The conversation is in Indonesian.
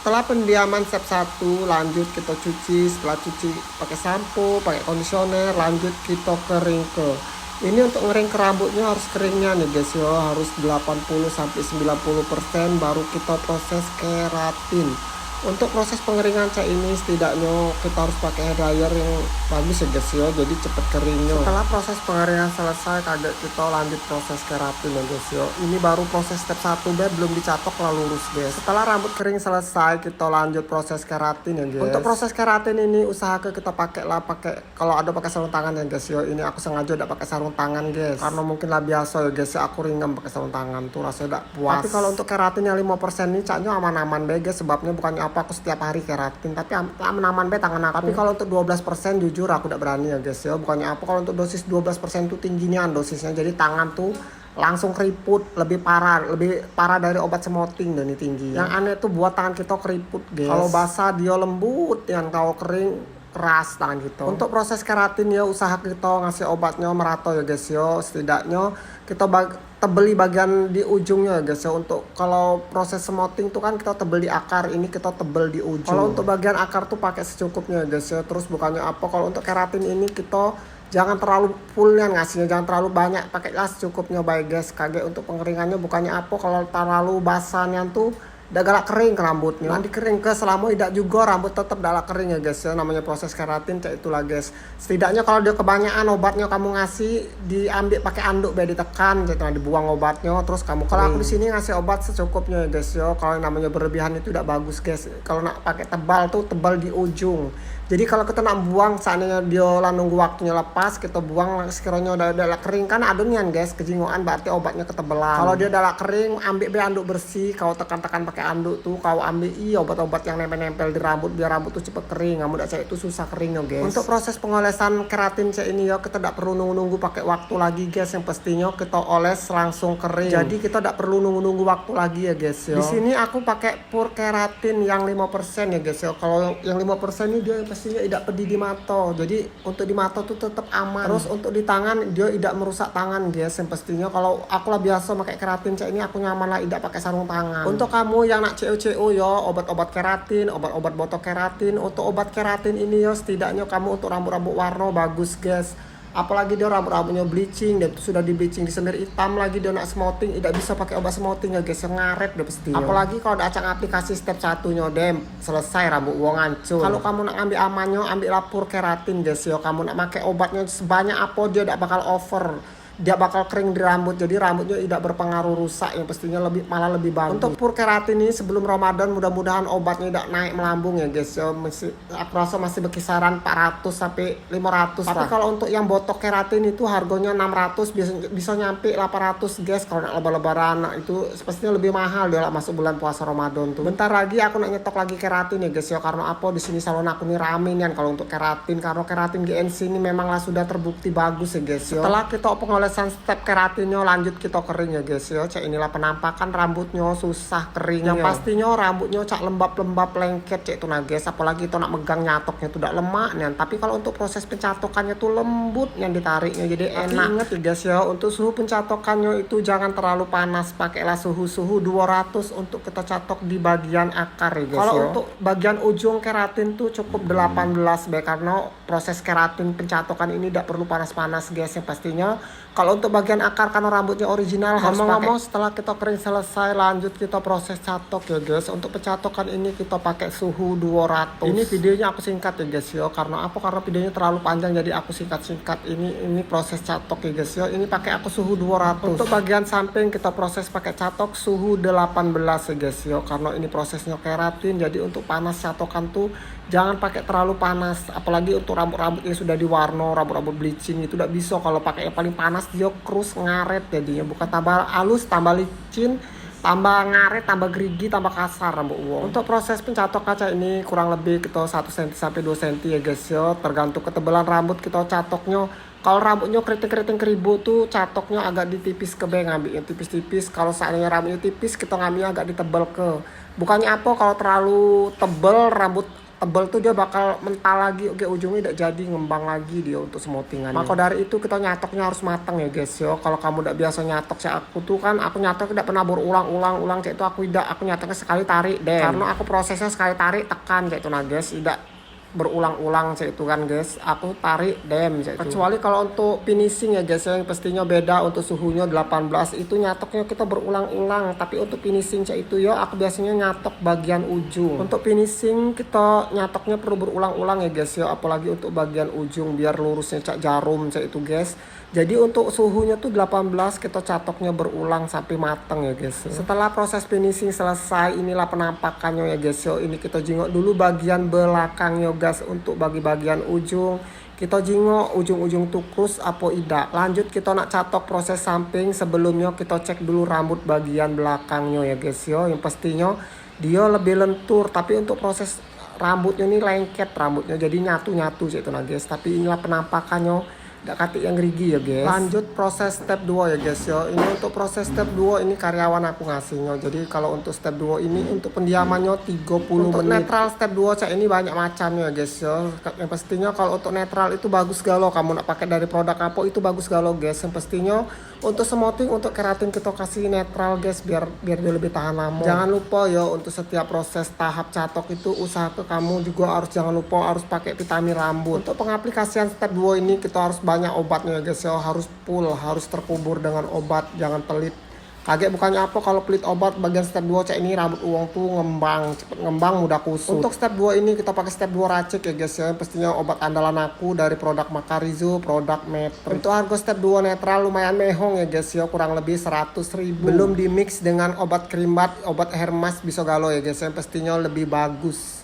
Setelah pendiaman step 1, lanjut kita cuci. Setelah cuci pakai sampo, pakai conditioner, lanjut kita keringke. Ini untuk ngering ke rambutnya harus keringnya nih guys yo, harus 80 sampai 90% baru kita proses keratin. Untuk proses pengeringan cat ini setidaknya kita harus pakai hair dryer yang bagus ya guys yo, jadi cepet keringnya. Setelah proses pengeringan selesai, kita lanjut proses keratin ya guys yo. Ini baru proses step 1 belum dicatok lalu lurus guys. Setelah rambut kering selesai, kita lanjut proses keratin ya guys. Untuk proses keratin ini usahakan kita pakai kalau ada pakai sarung tangan ya guys yo. Ini aku sengaja udah pakai sarung tangan guys, karena mungkin lah biasa ya guys ya, aku ringan pakai sarung tangan tuh rasanya udah puas. Tapi kalau untuk keratin yang 5% ini caknya aman-aman guys, sebabnya bukannya aku setiap hari keratin, tapi aman-aman be tangan aku. Tapi kalau untuk 12% jujur aku udah berani ya guys ya, bukannya apa, kalau untuk dosis 12% tuh tingginya dosisnya, jadi tangan tuh langsung keriput, lebih parah dari obat semoting dan ini tinggi. Yang aneh tuh buat tangan kita keriput guys, kalau basah dia lembut, yang kalau kering keras tangan gitu. Untuk proses keratin ya usaha kita ngasih obatnya merata ya guys yo, setidaknya kita tebeli bagian di ujungnya ya guys ya. Untuk kalau proses semoting tuh kan kita tebel di akar, ini kita tebel di ujung. Kalau untuk bagian akar tuh pakai secukupnya ya guys ya. Terus bukannya apa, kalau untuk keratin ini kita jangan terlalu fullnya ngasihnya, jangan terlalu banyak, pakailah secukupnya baik guys. Kaget untuk pengeringannya bukannya apa, kalau terlalu basahnya tuh udah galak kering ke rambutnya. Nanti kering ke selama tidak juga rambut tetap galak kering ya guys ya. Namanya proses keratin kayak itulah guys. Setidaknya kalau dia kebanyakan obatnya kamu ngasih, diambil pakai anduk biar ditekan, jadi dibuang obatnya terus kamu kering. Kalau aku di sini ngasih obat secukupnya ya guys ya. Kalau yang namanya berlebihan itu tidak bagus guys. Kalau nak pakai tebal tuh tebal di ujung. Jadi kalau kita nak buang, seandainya dia lah nunggu waktunya lepas, kita buang sekiranya udah kering kan adonnya guys, kejingoan berarti obatnya ketebelan. Kalau dia udah kering, ambil be anduk bersih, kau tekan-tekan pakai anduk tuh, kau ambil obat-obat yang nempel-nempel di rambut biar rambut tuh cepet kering. Kamu udah cek itu susah keringnya guys. Untuk proses pengolesan keratin cek ini ya, kita tidak perlu nunggu-nunggu pakai waktu lagi guys. Yang pastinya kita oles langsung kering. Jadi kita tidak perlu nunggu-nunggu waktu lagi ya guys ya. Di sini aku pakai pur keratin yang 5% ya guys ya. Kalau yang 5% ini dia pastinya tidak pedih di mata, jadi untuk di mata tuh tetap aman. Terus untuk di tangan dia tidak merusak tangan guys. Yang pastinya kalau aku lah biasa pakai keratin cek ini aku nyaman lah, tidak pakai sarung tangan. Untuk kamu yang nak CO ya, obat-obat keratin, obat-obat botok keratin. Untuk obat keratin ini ya setidaknya kamu untuk rambut-rambut warna bagus guys. Apalagi dia rambut-rambutnya bleaching dan itu sudah di bleaching disemir hitam lagi, dia nak smoothing tidak bisa pakai obat smoothing ya guys, yang ngaret udah pasti. Apalagi kalau ada acang aplikasi step 1-nya dem selesai rambut wong hancur. Kalau kamu nak ambil amannya, ambil lapur keratin guys yo. Kamu nak pakai obatnya sebanyak apa dia tidak bakal over, dia bakal kering di rambut, jadi rambutnya tidak berpengaruh rusak, yang pastinya malah lebih bagus. Untuk pur keratin ini sebelum Ramadan mudah-mudahan obatnya tidak naik melambung ya guys ya. Aku rasa masih berkisaran 400 sampai 500 tapi lah. Kalau untuk yang botok keratin itu harganya 600, bisa nyampe 800 guys. Kalau nak lebaran itu pastinya lebih mahal dia lah masuk bulan puasa Ramadan tuh. Bentar lagi aku nak nyetok lagi keratin ya guys ya, karena apa di sini salon aku nih rame nih kalau untuk keratin, karena keratin GNC ini memanglah sudah terbukti bagus ya guys ya. Setelah kita pengolesan step keratinnya lanjut kita kering ya guys ya. Cek inilah penampakan rambutnya susah kering. Yang pastinya rambutnya cak lembab-lembab lengket cek itu nah guys. Apalagi itu nak megang nyatoknya tuh udah lemak nih. Tapi kalau untuk proses pencatokannya tuh lembut yang ditariknya, jadi enak. Ingat ya guys ya, untuk suhu pencatokannya itu jangan terlalu panas, pakailah suhu 200 untuk kita catok di bagian akar ya guys. Kalau untuk bagian ujung keratin tuh cukup 18 baik, karena proses keratin pencatokan ini tidak perlu panas-panas guys. Yang pastinya kalau untuk bagian akar karena rambutnya original harus pakai. Setelah kita kering selesai, lanjut kita proses catok ya guys. Untuk pencatokan ini kita pakai suhu 200. Ini videonya aku singkat ya guys ya, karena apa, karena videonya terlalu panjang jadi aku singkat-singkat. Ini proses catok ya guys ya. Ini pakai aku suhu 200. Untuk bagian samping kita proses pakai catok suhu 18 ya guys ya, karena ini prosesnya keratin, jadi untuk panas catokan tuh jangan pakai terlalu panas. Apalagi untuk rambut-rambut yang sudah diwarna, rambut-rambut bleaching itu tidak bisa. Kalau pakai yang paling panas dia krus ngaret jadinya, bukan tambah halus tambah licin, tambah ngaret, tambah gerigi, tambah kasar rambut wong. Untuk proses pencatok kaca ini kurang lebih kita 1 cm sampai 2 cm ya guys ya, tergantung ketebalan rambut kita catoknya. Kalau rambutnya keriting-keriting keribu tuh catoknya agak ditipis ke be, ngambil yang tipis-tipis. Kalau seandainya rambutnya tipis kita ngambilnya agak ditebal ke. Bukannya apa, kalau terlalu tebal rambut tebel tuh dia bakal mental lagi, oke ujungnya tidak jadi ngembang lagi dia untuk smoothing-annya. Maka dari itu kita nyatoknya harus matang ya guys yo. Kalau kamu tidak biasa nyatok cek aku tuh kan, aku nyatok tidak pernah berulang-ulang cek itu aku tidak, aku nyatoknya sekali tarik deh. Karena aku prosesnya sekali tarik tekan cek itu nah guys, tidak berulang-ulang cek itu kan guys, aku tarik dem cek itu. Kecuali kalau untuk finishing ya guys yang pastinya beda, untuk suhunya 18 itu nyatoknya kita berulang-ulang, tapi untuk finishing cek itu yo aku biasanya nyatok bagian ujung. Untuk finishing kita nyatoknya perlu berulang-ulang ya guys yo, apalagi untuk bagian ujung biar lurusnya cak jarum cek itu guys. Jadi untuk suhunya tuh 18 kita catoknya berulang sampai matang ya guys. Setelah proses finishing selesai, inilah penampakannya ya guys yo. Ini kita jingok dulu bagian belakangnya guys. Untuk bagian ujung kita jingok ujung-ujung tukus apa tidak. Lanjut kita nak catok proses samping, sebelumnya kita cek dulu rambut bagian belakangnya ya guys yo. Yang pastinya dia lebih lentur, tapi untuk proses rambutnya ini lengket rambutnya, jadi nyatu-nyatu itu nah guys. Tapi inilah penampakannya, tidak katik yang gerigi ya guys. Lanjut proses step 2 ya guys yo. Ini untuk proses step 2 ini karyawan aku ngasihnya. Jadi kalau untuk step 2 ini untuk pendiamannya 30 untuk menit. Netral step 2 cak ini banyak macamnya ya guys yo. Yang pastinya kalau untuk netral itu bagus galau, kamu nak pakai dari produk apa itu bagus galau guys. Yang pastinya untuk smoothing, untuk keratin kita kasih netral guys, biar dia lebih tahan lama. Jangan lupa ya untuk setiap proses tahap catok itu usaha ke kamu juga harus jangan lupa harus pakai vitamin rambut. Untuk pengaplikasian step 2 ini kita harus banyak obatnya guys ya, harus full, harus terkubur dengan obat, jangan pelit. Kaget bukannya apa kalau pelit obat bagian step 2 cek ini rambut uang tuh ngembang, cepet ngembang, mudah kusut. Untuk step 2 ini kita pakai step 2 racik ya guys ya, pastinya obat andalan aku dari produk Makarizo, produk Metri. Untuk harga step 2 netral lumayan mehong ya guys ya, kurang lebih 100.000. Belum di mix dengan obat krimbat, obat hair mask bisa galau ya guys ya, pastinya lebih bagus.